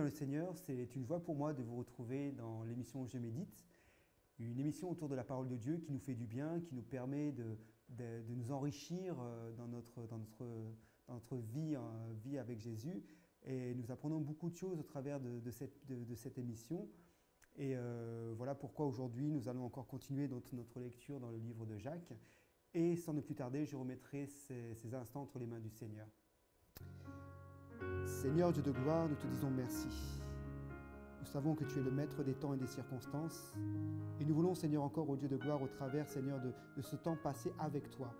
le Seigneur, c'est une joie pour moi de vous retrouver dans l'émission Je médite, une émission autour de la parole de Dieu qui nous fait du bien, qui nous permet de nous enrichir dans notre vie avec Jésus. Et nous apprenons beaucoup de choses au travers de cette émission. Et voilà pourquoi aujourd'hui nous allons encore continuer notre lecture dans le livre de Jacques. Et sans ne plus tarder, je remettrai ces instants entre les mains du Seigneur. Seigneur Dieu de gloire, nous te disons merci. Nous savons que tu es le maître des temps et des circonstances. Et nous voulons, Seigneur, encore, au Dieu de gloire, au travers, Seigneur, de ce temps passé avec toi,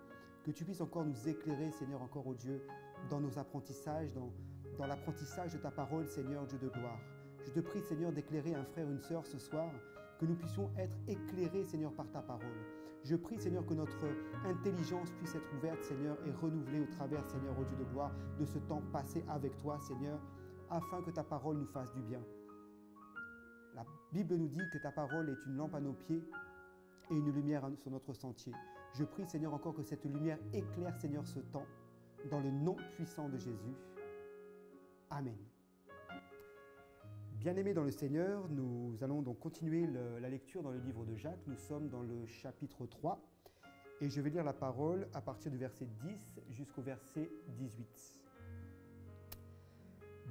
que tu puisses encore nous éclairer, Seigneur, encore, au Dieu, dans nos apprentissages, dans l'apprentissage de ta parole, Seigneur, Dieu de gloire. Je te prie, Seigneur, d'éclairer un frère, une sœur ce soir, que nous puissions être éclairés, Seigneur, par ta parole. Je prie, Seigneur, que notre intelligence puisse être ouverte, Seigneur, et renouvelée au travers, Seigneur, au Dieu de gloire, de ce temps passé avec toi, Seigneur, afin que ta parole nous fasse du bien. La Bible nous dit que ta parole est une lampe à nos pieds et une lumière sur notre sentier. Je prie, Seigneur, encore que cette lumière éclaire, Seigneur, ce temps, dans le nom puissant de Jésus. Amen. Bien-aimés dans le Seigneur, nous allons donc continuer la lecture dans le livre de Jacques. Nous sommes dans le chapitre 3 et je vais lire la parole à partir du verset 10 jusqu'au verset 18.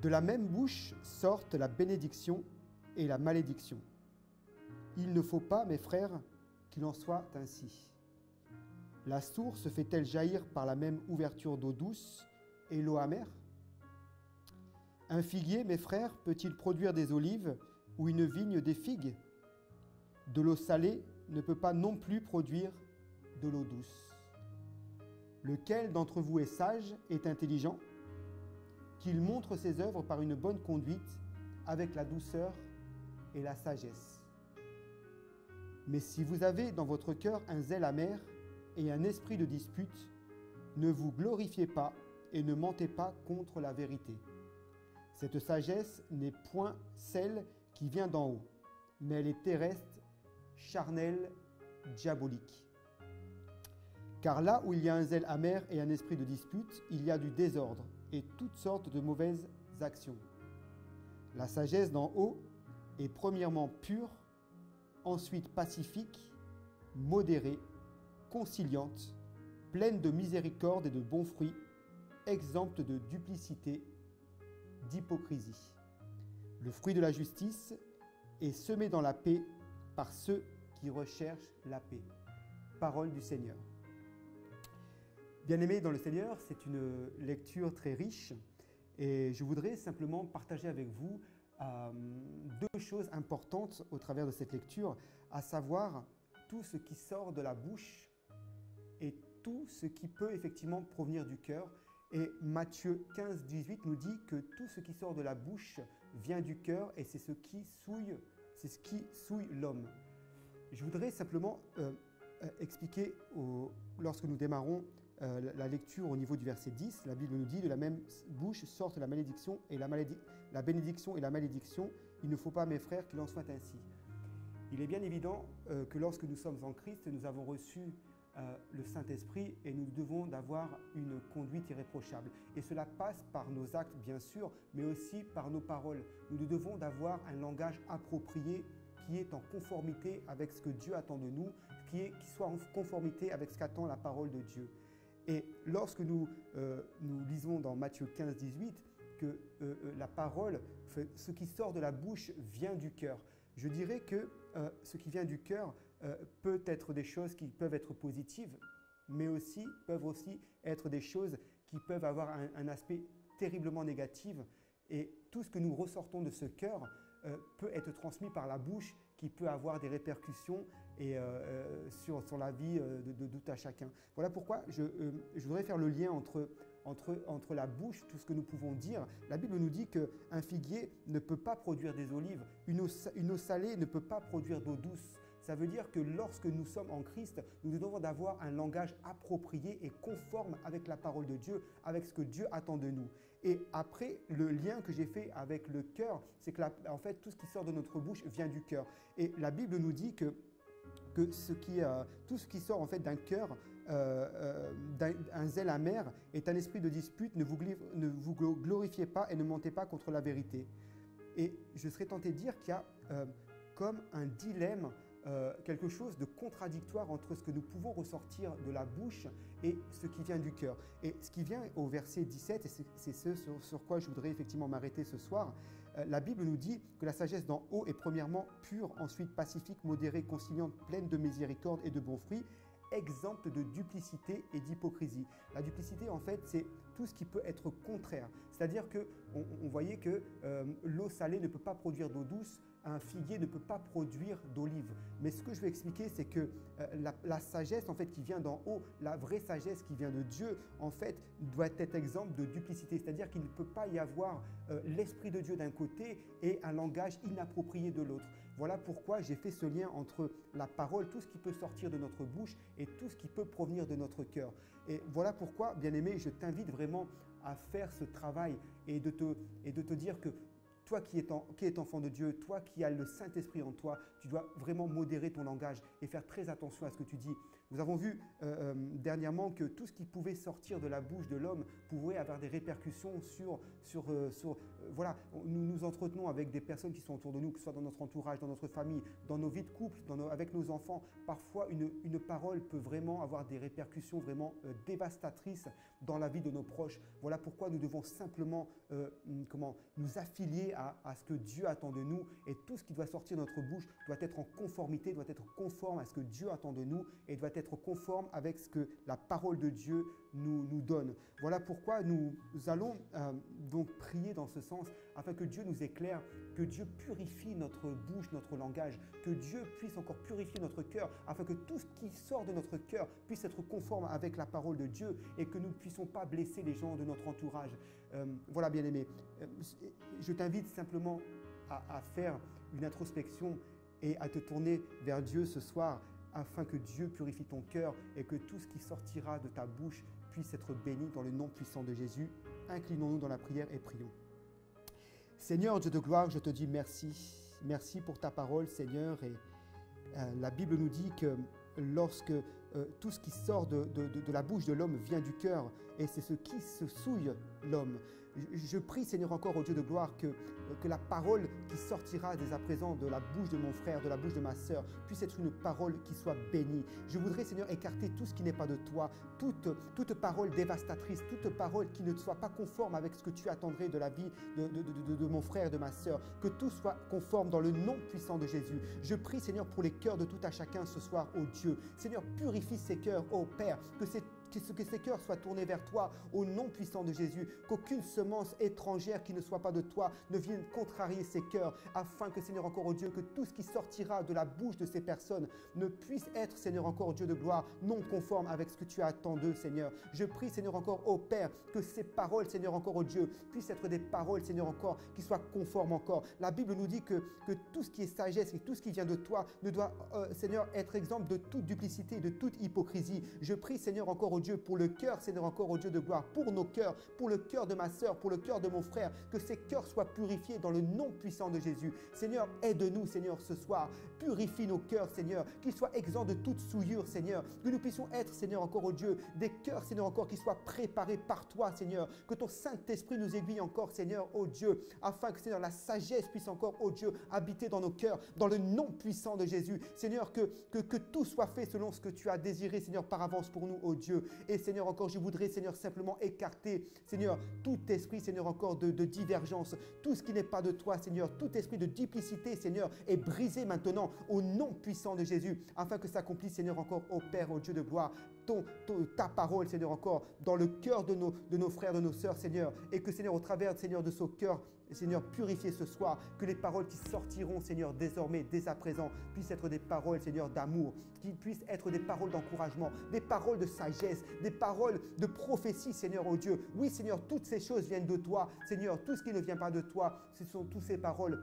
De la même bouche sortent la bénédiction et la malédiction. Il ne faut pas, mes frères, qu'il en soit ainsi. La source fait-elle jaillir par la même ouverture d'eau douce et l'eau amère ? Un figuier, mes frères, peut-il produire des olives ou une vigne des figues ? De l'eau salée ne peut pas non plus produire de l'eau douce. Lequel d'entre vous est sage, est intelligent ? Qu'il montre ses œuvres par une bonne conduite, avec la douceur et la sagesse. Mais si vous avez dans votre cœur un zèle amer et un esprit de dispute, ne vous glorifiez pas et ne mentez pas contre la vérité. Cette sagesse n'est point celle qui vient d'en haut, mais elle est terrestre, charnelle, diabolique. Car là où il y a un zèle amer et un esprit de dispute, il y a du désordre et toutes sortes de mauvaises actions. La sagesse d'en haut est premièrement pure, ensuite pacifique, modérée, conciliante, pleine de miséricorde et de bons fruits, exempte de duplicité, d'hypocrisie. Le fruit de la justice est semé dans la paix par ceux qui recherchent la paix. Parole du Seigneur. Bien-aimés dans le Seigneur, c'est une lecture très riche et je voudrais simplement partager avec vous deux choses importantes au travers de cette lecture, à savoir tout ce qui sort de la bouche et tout ce qui peut effectivement provenir du cœur. Et Matthieu 15, 18 nous dit que tout ce qui sort de la bouche vient du cœur et c'est ce qui souille l'homme. Je voudrais simplement expliquer, lorsque nous démarrons la lecture au niveau du verset 10, la Bible nous dit « De la même bouche sortent la malédiction et la bénédiction et la malédiction. Il ne faut pas, mes frères, qu'il en soit ainsi. » Il est bien évident que lorsque nous sommes en Christ, nous avons reçu le Saint-Esprit et nous devons d'avoir une conduite irréprochable. Et cela passe par nos actes, bien sûr, mais aussi par nos paroles. Nous devons d'avoir un langage approprié qui est en conformité avec ce que Dieu attend de nous, qui soit en conformité avec ce qu'attend la parole de Dieu. Et lorsque nous lisons dans Matthieu 15, 18 que la parole, ce qui sort de la bouche vient du cœur, je dirais que ce qui vient du cœur peut être des choses qui peuvent être positives, mais aussi peuvent aussi être des choses qui peuvent avoir un aspect terriblement négatif. Et tout ce que nous ressortons de ce cœur peut être transmis par la bouche, qui peut avoir des répercussions sur la vie de tout à chacun. Voilà pourquoi je voudrais faire le lien entre la bouche, tout ce que nous pouvons dire. La Bible nous dit qu'un figuier ne peut pas produire des olives, une eau salée ne peut pas produire d'eau douce. Ça veut dire que lorsque nous sommes en Christ, nous devons avoir un langage approprié et conforme avec la parole de Dieu, avec ce que Dieu attend de nous. Et après, le lien que j'ai fait avec le cœur, c'est que en fait, tout ce qui sort de notre bouche vient du cœur. Et la Bible nous dit que tout ce qui sort en fait d'un cœur, un zèle amer, est un esprit de dispute. Ne vous glorifiez pas et ne mentez pas contre la vérité. Et je serais tenté de dire qu'il y a comme un dilemme, quelque chose de contradictoire entre ce que nous pouvons ressortir de la bouche et ce qui vient du cœur. Et ce qui vient au verset 17, et c'est ce sur quoi je voudrais effectivement m'arrêter ce soir, la Bible nous dit que la sagesse d'en haut est premièrement pure, ensuite pacifique, modérée, conciliante, pleine de miséricorde et de bons fruits, exempte de duplicité et d'hypocrisie. La duplicité, en fait, c'est tout ce qui peut être contraire. C'est-à-dire qu'on voyait que l'eau salée ne peut pas produire d'eau douce, un figuier ne peut pas produire d'olive. Mais ce que je vais expliquer, c'est que la sagesse, en fait, qui vient d'en haut, la vraie sagesse qui vient de Dieu, en fait, doit être exempte de duplicité. C'est-à-dire qu'il ne peut pas y avoir l'Esprit de Dieu d'un côté et un langage inapproprié de l'autre. Voilà pourquoi j'ai fait ce lien entre la parole, tout ce qui peut sortir de notre bouche et tout ce qui peut provenir de notre cœur. Et voilà pourquoi, bien-aimé, je t'invite vraiment à faire ce travail et de te dire que toi qui es enfant de Dieu, toi qui as le Saint-Esprit en toi, tu dois vraiment modérer ton langage et faire très attention à ce que tu dis. Nous avons vu dernièrement que tout ce qui pouvait sortir de la bouche de l'homme pouvait avoir des répercussions voilà, nous nous entretenons avec des personnes qui sont autour de nous, que ce soit dans notre entourage, dans notre famille, dans nos vies de couple, avec nos enfants. Parfois, une parole peut vraiment avoir des répercussions vraiment dévastatrices dans la vie de nos proches. Voilà pourquoi nous devons simplement nous affilier à ce que Dieu attend de nous, et tout ce qui doit sortir de notre bouche doit être en conformité, doit être conforme à ce que Dieu attend de nous et doit être conforme avec ce que la parole de Dieu nous donne. Voilà pourquoi nous allons donc prier dans ce sens afin que Dieu nous éclaire, que Dieu purifie notre bouche, notre langage, que Dieu puisse encore purifier notre cœur afin que tout ce qui sort de notre cœur puisse être conforme avec la parole de Dieu et que nous ne puissions pas blesser les gens de notre entourage. Voilà, bien-aimé, je t'invite simplement à faire une introspection et à te tourner vers Dieu ce soir afin que Dieu purifie ton cœur et que tout ce qui sortira de ta bouche puisse être béni dans le nom puissant de Jésus. Inclinons-nous dans la prière et prions. Seigneur Dieu de gloire, je te dis merci. Merci pour ta parole, Seigneur. Et la Bible nous dit que lorsque tout ce qui sort de la bouche de l'homme vient du cœur, et c'est ce qui se souille l'homme. Je prie, Seigneur, encore au Dieu de gloire, que la parole qui sortira dès à présent de la bouche de mon frère, de la bouche de ma sœur, puisse être une parole qui soit bénie. Je voudrais, Seigneur, écarter tout ce qui n'est pas de toi, toute parole dévastatrice, toute parole qui ne soit pas conforme avec ce que tu attendrais de la vie de mon frère et de ma sœur. Que tout soit conforme dans le nom puissant de Jésus. Je prie, Seigneur, pour les cœurs de tout à chacun ce soir, ô Dieu. Seigneur, purifie ces cœurs, ô Père, que ces cœurs soient tournés vers toi au nom puissant de Jésus, qu'aucune semence étrangère qui ne soit pas de toi ne vienne contrarier ces cœurs, afin que, Seigneur encore, oh Dieu, que tout ce qui sortira de la bouche de ces personnes ne puisse être, Seigneur encore, Dieu de gloire, non conforme avec ce que tu attends d'eux, Seigneur. Je prie, Seigneur encore, ô Père, que ces paroles, Seigneur encore, oh Dieu, puissent être des paroles, Seigneur encore, qui soient conformes encore. La Bible nous dit que tout ce qui est sagesse et tout ce qui vient de toi ne doit, Seigneur, être exempt de toute duplicité, de toute hypocrisie. Je prie, Seigneur encore, oh Dieu, pour le cœur, Seigneur encore, oh Dieu de gloire, pour nos cœurs, pour le cœur de ma sœur, pour le cœur de mon frère, que ces cœurs soient purifiés dans le nom puissant de Jésus. Seigneur, aide-nous, Seigneur, ce soir. Purifie nos cœurs, Seigneur, qu'ils soient exempts de toute souillure, Seigneur, que nous puissions être, Seigneur encore, oh Dieu, des cœurs, Seigneur encore, qui soient préparés par toi, Seigneur, que ton Saint-Esprit nous aiguille encore, Seigneur, oh Dieu, afin que, Seigneur, la sagesse puisse encore, oh Dieu, habiter dans nos cœurs, dans le nom puissant de Jésus. Seigneur, que tout soit fait selon ce que tu as désiré, Seigneur, par avance pour nous, oh Dieu. Et Seigneur, encore, je voudrais, Seigneur, simplement écarter, Seigneur, tout esprit, Seigneur, encore de divergence, tout ce qui n'est pas de toi, Seigneur, tout esprit de duplicité, Seigneur, est brisé maintenant au nom puissant de Jésus, afin que s'accomplisse, Seigneur, encore, ô Père, ô Dieu de gloire, ta parole, Seigneur, encore, dans le cœur de nos frères, de nos sœurs, Seigneur, et que, Seigneur, au travers, Seigneur, de ce cœur, Seigneur, purifié ce soir, que les paroles qui sortiront, Seigneur, désormais, dès à présent, puissent être des paroles, Seigneur, d'amour, qui puissent être des paroles d'encouragement, des paroles de sagesse, des paroles de prophétie, Seigneur, oh Dieu. Oui, Seigneur, toutes ces choses viennent de toi, Seigneur, tout ce qui ne vient pas de toi, ce sont toutes ces paroles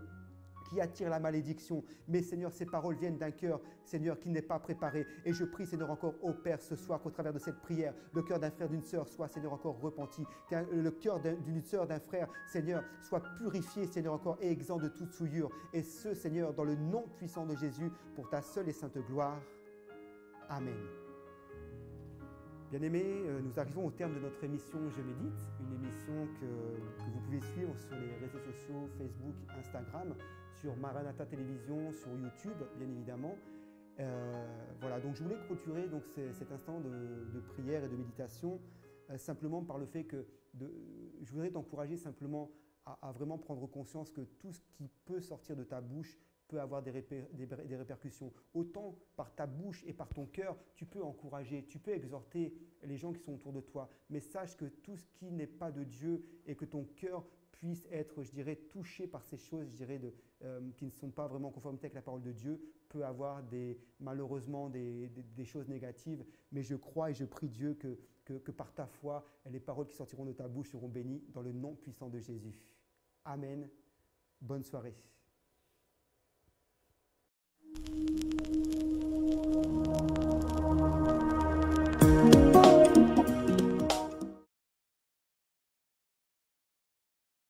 qui attire la malédiction. Mais Seigneur, ces paroles viennent d'un cœur, Seigneur, qui n'est pas préparé. Et je prie, Seigneur, encore, ô Père, ce soir, qu'au travers de cette prière, le cœur d'un frère, d'une sœur soit, Seigneur, encore repenti. Que le cœur d'une sœur, d'un frère, Seigneur, soit purifié, Seigneur, encore, et exempt de toute souillure. Et ce, Seigneur, dans le nom puissant de Jésus, pour ta seule et sainte gloire. Amen. Bien-aimés, nous arrivons au terme de notre émission Je médite, une émission que vous pouvez suivre sur les réseaux sociaux, Facebook, Instagram, sur Maranatha Télévision, sur YouTube, bien évidemment. Voilà, donc je voulais clôturer donc, cet instant de prière et de méditation simplement par le fait que je voudrais t'encourager simplement à vraiment prendre conscience que tout ce qui peut sortir de ta bouche peut avoir des répercussions. Autant par ta bouche et par ton cœur, tu peux encourager, tu peux exhorter les gens qui sont autour de toi. Mais sache que tout ce qui n'est pas de Dieu et que ton cœur puisse être, je dirais, touché par ces choses, je dirais, qui ne sont pas vraiment en conformité avec la parole de Dieu, peut avoir malheureusement des choses négatives. Mais je crois et je prie Dieu que par ta foi, les paroles qui sortiront de ta bouche seront bénies dans le nom puissant de Jésus. Amen. Bonne soirée.